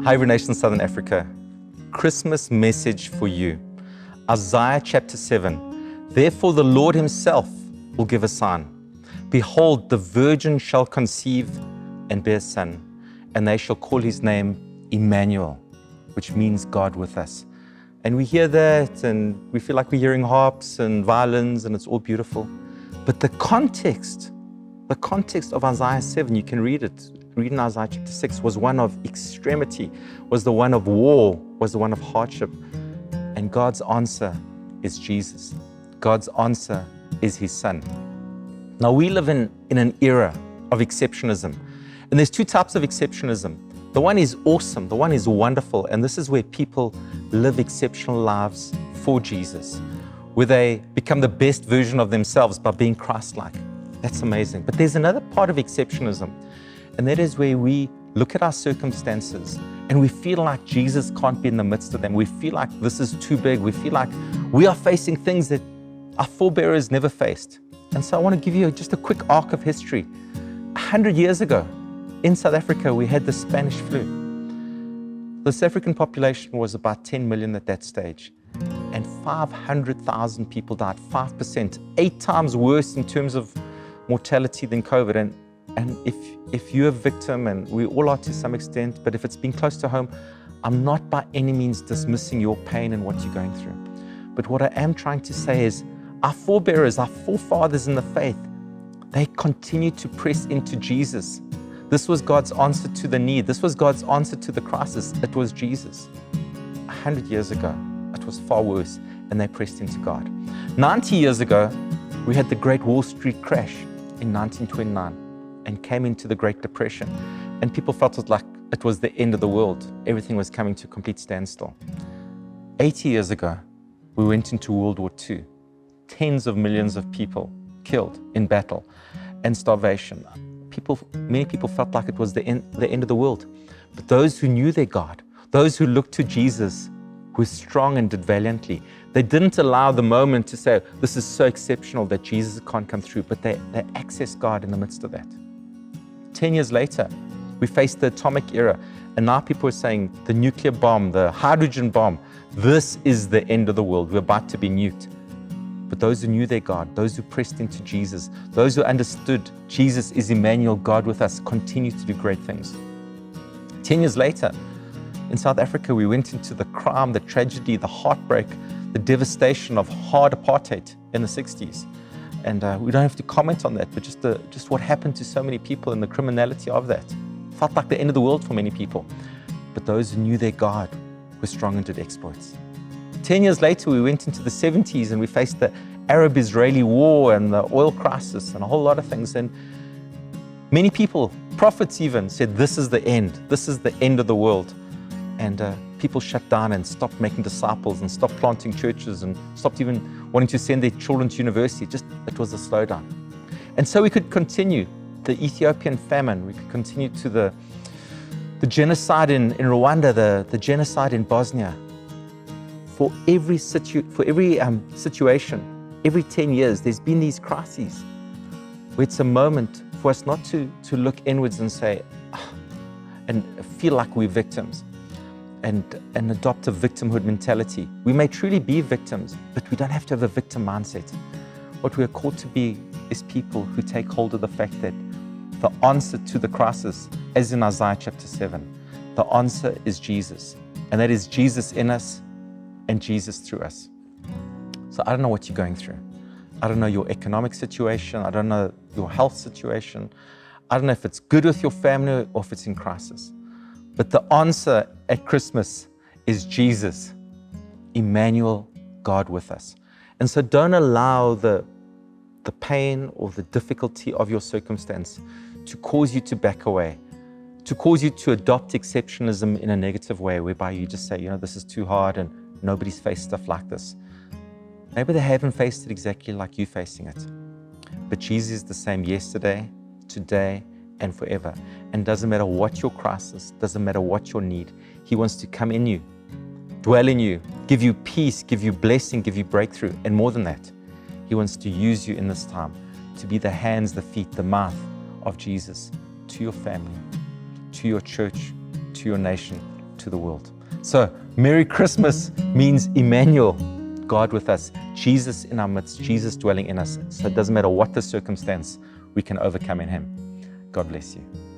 Hi, Nation Southern Africa. Christmas message for you. Isaiah chapter 7. Therefore the Lord himself will give a sign. Behold, the virgin shall conceive and bear a son, and they shall call his name Emmanuel, which means God with us. And we hear that and we feel like we're hearing harps and violins and it's all beautiful. But the context of Isaiah 7, you can read it. Read in Isaiah chapter 6, was one of extremity, was the one of war, was the one of hardship. And God's answer is Jesus. God's answer is his son. Now we live in an era of exceptionism. And there's two types of exceptionism. The one is awesome, the one is wonderful, and this is where people live exceptional lives for Jesus, where they become the best version of themselves by being Christ-like. That's amazing. But there's another part of exceptionism, and that is where we look at our circumstances and we feel like Jesus can't be in the midst of them. We feel like this is too big. We feel like we are facing things that our forebearers never faced. And so I want to give you just a quick arc of history. 100 years ago, in South Africa, we had the Spanish flu. The South African population was about 10 million at that stage, and 500,000 people died, 5%, 8 times worse in terms of mortality than COVID. And if you're a victim, and we all are to some extent, but if it's been close to home, I'm not by any means dismissing your pain and what you're going through. But what I am trying to say is our forebearers, our forefathers in the faith, they continue to press into Jesus. This was God's answer to the need. This was God's answer to the crisis. It was Jesus. 100 years ago, it was far worse, and they pressed into God. 90 years ago, we had the Great Wall Street crash in 1929 and came into the Great Depression. And people felt like it was the end of the world. Everything was coming to a complete standstill. 80 years ago, we went into World War II. Tens of millions of people killed in battle and starvation. Many people felt like it was the end of the world. But those who knew their God, those who looked to Jesus, were strong and did valiantly. They didn't allow the moment to say, this is so exceptional that Jesus can't come through, but they accessed God in the midst of that. 10 years later, we faced the atomic era, and now people are saying the nuclear bomb, the hydrogen bomb, this is the end of the world. We're about to be nuked. But those who knew their God, those who pressed into Jesus, those who understood Jesus is Emmanuel, God with us, continue to do great things. 10 years later, in South Africa, we went into the crime, the tragedy, the heartbreak, the devastation of hard apartheid in the 60s. And we don't have to comment on that, but just what happened to so many people and the criminality of that. Felt like the end of the world for many people. But those who knew their God were strong and did exploits. 10 years later, we went into the 70s and we faced the Arab-Israeli war and the oil crisis and a whole lot of things. And many people, prophets even, said, this is the end. This is the end of the world. And people shut down and stopped making disciples and stopped planting churches and stopped even wanting to send their children to university. It was a slowdown. And so we could continue the Ethiopian famine. We could continue to the genocide in Rwanda, the genocide in Bosnia. For every situation, every 10 years, there's been these crises where it's a moment for us not to look inwards and say, and feel like we're victims and adopt a victimhood mentality. We may truly be victims, but we don't have to have a victim mindset. What we are called to be is people who take hold of the fact that the answer to the crisis, as in Isaiah chapter 7, the answer is Jesus. And that is Jesus in us and Jesus through us. So I don't know what you're going through. I don't know your economic situation. I don't know your health situation. I don't know if it's good with your family or if it's in crisis. But the answer at Christmas is Jesus, Emmanuel, God with us. And so don't allow the pain or the difficulty of your circumstance to cause you to back away, to cause you to adopt exceptionism in a negative way, whereby you just say, this is too hard and nobody's faced stuff like this. Maybe they haven't faced it exactly like you facing it. But Jesus is the same yesterday, today, and forever. And doesn't matter what your crisis, doesn't matter what your need, he wants to come in you, dwell in you, give you peace, give you blessing, give you breakthrough. And more than that, he wants to use you in this time to be the hands, the feet, the mouth of Jesus to your family, to your church, to your nation, to the world. So, Merry Christmas means Emmanuel, God with us, Jesus in our midst, Jesus dwelling in us. So it doesn't matter what the circumstance, we can overcome in Him. God bless you.